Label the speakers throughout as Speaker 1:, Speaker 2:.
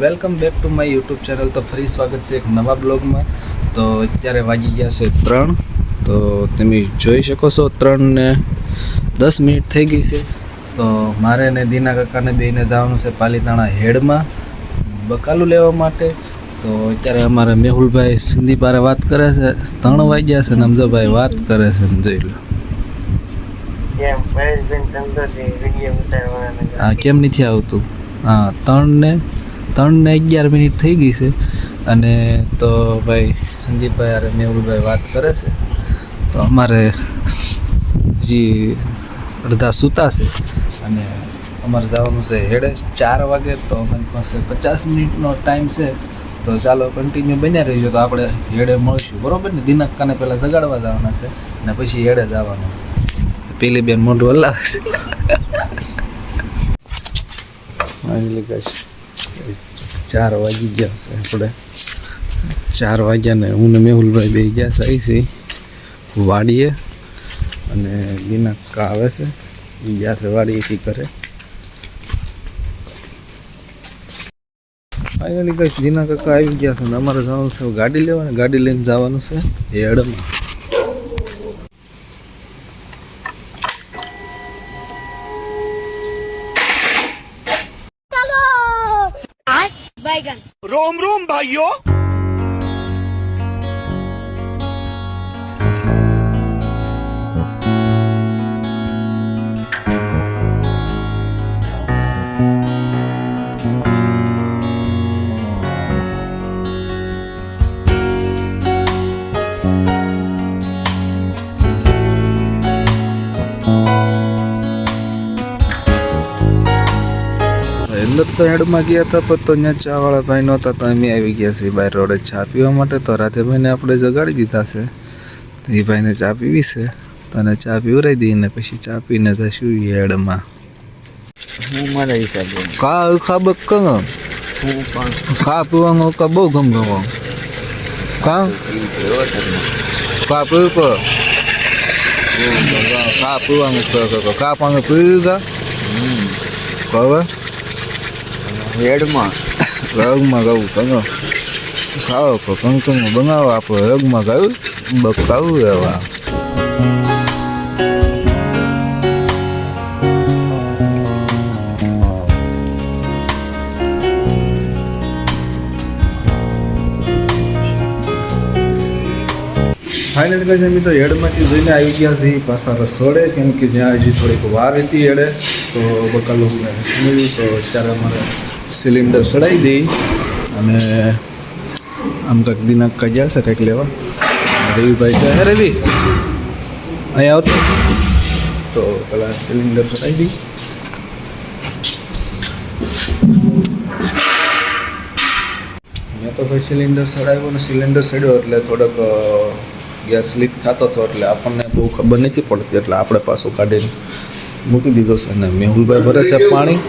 Speaker 1: Welcome back to my YouTube channel. તો ફરી સ્વાગત છે એક નવા બ્લોગમાં। તો અત્યારે વાગી ગયા છે 3। તો તમે જોઈ શકો છો 3:10 થઈ ગઈ છે। તો મારે ને દીના કાકાને બેને જવાનું છે પાલીતાણા હેડમાં બકાલું લેવા માટે। તો અત્યારે અમારા મેહુલભાઈ સિંધી પારે વાત કરે છે। 3 વાગ્યા છે ને અમજાભાઈ વાત કરે છે, જોઈ લો। હા, કેમ નથી આવતું? હા, 3:11 થઈ ગઈ છે અને તો ભાઈ સંદીપભાઈ અરે મેહુલભાઈ વાત કરે છે। તો અમારે હજી અડધા સૂતા છે અને અમારે જવાનું છે હેડે 4 વાગે। તો અમારી પાસે 50 મિનિટનો ટાઈમ છે। તો ચાલો કન્ટિન્યુ બન્યા રહીજો। તો આપણે હેડે મળીશું, બરાબર ને? દિનકાને પહેલાં જગાડવા જવાના છે અને પછી હેડે જવાનું છે। પેલી બેન મોઢું હલાવે છે। ફાઇનલી ગાઈસ 4 વાગી ગયા છે। આપણે 4 વાગ્યા ને હું ને મેહુલભાઈ બે ગયા છે અહીં વાડીએ અને દીના કાકા આવે છે, એ ગયા છે વાડીએથી કરે। ફાઇનલી ગાઈસ દીના કાકા આવી ગયા છે ને અમારે જવાનું છે ગાડી લેવા। ગાડી લઈને જવાનું છે હેડમાં।
Speaker 2: रोम रोम भाइयों।
Speaker 1: અંદર તો હેડમાં ગયા હતા પણ તો અહીંયા ચાવાળા ભાઈ નહોતા, તો અમે આવી ગયા છીએ બહાર રોડે ચા પીવા માટે। તો રાધેભાઈને આપણે જગાડી દીધા છે, તો એ ભાઈને ચા પીવી છે તો એને ચા પીવરાઈ દઈને પછી ચા પીને જઈશું હેડમાં।
Speaker 3: હું મારા હિસાબે
Speaker 1: કા ખાબક કં ખા પીવાનું કા બહુ ગમગમો કા પીવું પર ખા પીવાનું કા પાણી પીવી કા હવે
Speaker 3: હેડમાં
Speaker 1: રગમાં ગાવું કંગો ખાઓ તો કંકંગ બનાવો આપણે રગમાં ગાવું બકાવું એવા। ફાઇનલી કહે છે અમે તો હેડમાંથી જઈને આવી ગયા છીએ પાછા રસોડે, કેમ કે જ્યાં હજી થોડીક વાર હતી હેડે તો બકાલું મળ્યું। તો અત્યારે અમારે સિલિન્ડર ચડાવી દઈ અને આમ કંઈક દિનાક ગયા છે કંઈક લેવા। રવિભાઈ કહે હે રવિ અહીંયા આવતો, તો પેલા સિલિન્ડર ચડાવી દઈ। મેં તો ભાઈ સિલિન્ડર ચડાવ્યો ને સિલિન્ડર ચડ્યો એટલે થોડોક ગેસ લીક થતો હતો, એટલે આપણને બહુ ખબર નથી પડતી, એટલે આપણે પાછું કાઢીને મૂકી દીધો છે। અને મેહુલભાઈ ભરે છે પાણી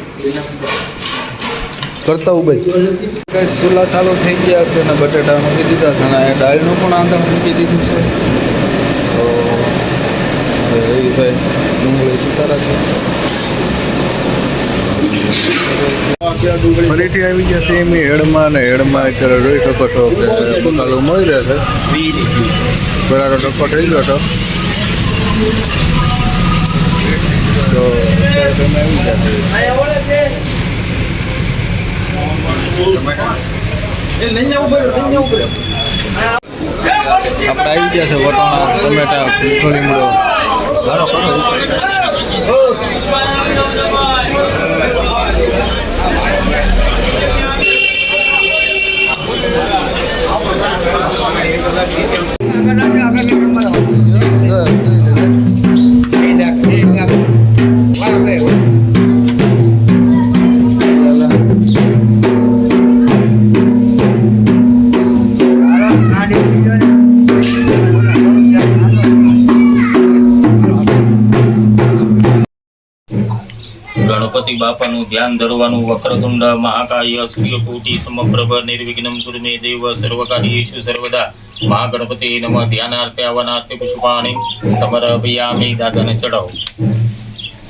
Speaker 1: કરતા ઉભે કંઈ ચૂલા ચાલુ થઈ ગયા છે અને બટેટા મૂકી દીધા છે અને દાળનું પણ આંધા મૂકી દીધું છે। તો રવિભાઈ ડુંગળી સુધારા છે। ફરીથી આવી ગયા છે એમ હેડમાં, અને હેડમાં અત્યારે જોઈ શકો છો કે બકાલું મળી રહે છે। બરાબર ટપ્પો થઈ ગયો હતો તો તમે આવી ગયા છે। આપણે આવી ગયા છે વટાણા ટમેટા મીઠો લીમડો
Speaker 4: ગણપતિ બાપાનું ધ્યાન ધરવાનું। વક્રતુંડ મહાકાય સૂર્યકોટિ સમપ્રભ નિર્વિઘ્નમ કુરુ મે દેવ સર્વકાર્યેષુ સર્વદા। મહાગણપતિ નમઃ। ધ્યાનાર્થે આવનાર્થે પુષ્પાણિ સમર્પયામિ। દાદાને ચડાવો।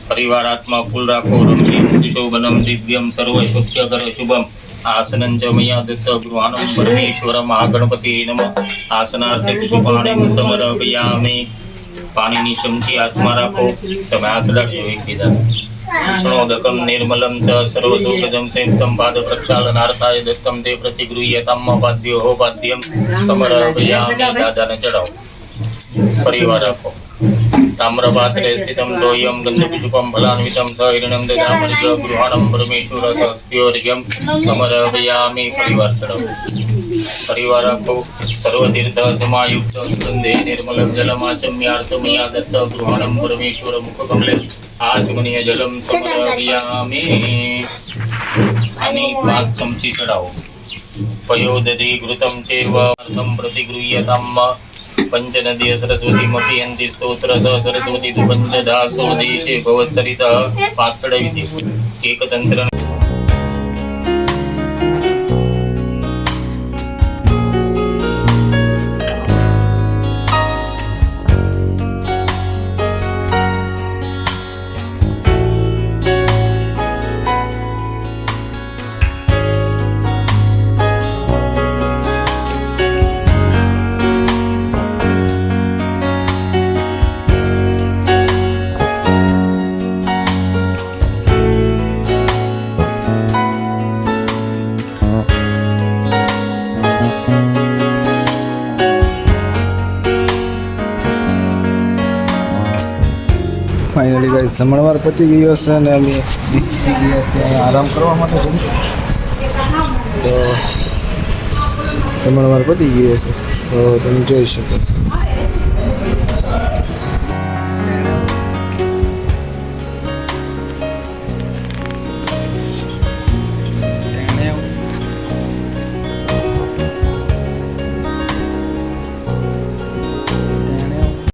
Speaker 4: પરિવાર આત્મા ફૂલ રાખો। રમણીમ સુશોભનમ દિવ્યમ સર્વ સત્યકર શુભમ। આસનં ચ મયા દત્ત ગૃહાણં પરમેશ્વર મહાગણપતિ નમઃ આસનાર્થે પુષ્પાણિ સમર્પયામિ પાણીની ચમચી હાથમાં રાખો તમે હાથ અડાડજો એકબીજા વિષ્ણોદકમ નિર્મલમ ચ સર્વસુખદમ સંયુક્તમ પાદ પ્રક્ષાલનાર્થાય દત્તમ તે પ્રતિગૃહ્યતામ પાદ્યો પાદ્યમ સમર્પયામિ દાદાને ચડાવો પરિવાર રાખો તામ્રપાત્રે સ્થિતમ તોયમ ગંધપુષ્પમ ફલાન્વિતમ સ હિરણ્યમ દદામર્જ ગૃહાણં પરમેશ્વરસ્ત્યોર્ઘ્યમ સમર્પયામિ પરિવાર ચડાવો પરિવાર રાખો સર્વતીર્થ સમાયુક્ત સુગંધે નિર્મલમ જલમાચમ્યાર્થમયા દત્ત ગૃહાણં પરમેશ્વર મુખકમલે આચમનીય જલમ સમર્પયામિ આની 5 ચમચી ચડાવો પયોદધી ઘૃતમ ચેવ અર્થમ પ્રતિગૃહ્યતામ પંચનદીય સરસ્વતી યંતિ સ્તોત્ર સરસ્વતી તુ પંચદાસો દેશે ભવત્સરિત 5 ચડાવી દે એકતંત્ર
Speaker 1: ફાઇનલી ગાઈસ જમણવાર પતી ગયો છે અને અમે નીકળી ગયા છે અહીંયા આરામ કરવા માટે તો જમણવાર પતી ગયો છે તો તમે જોઈ શકો છો.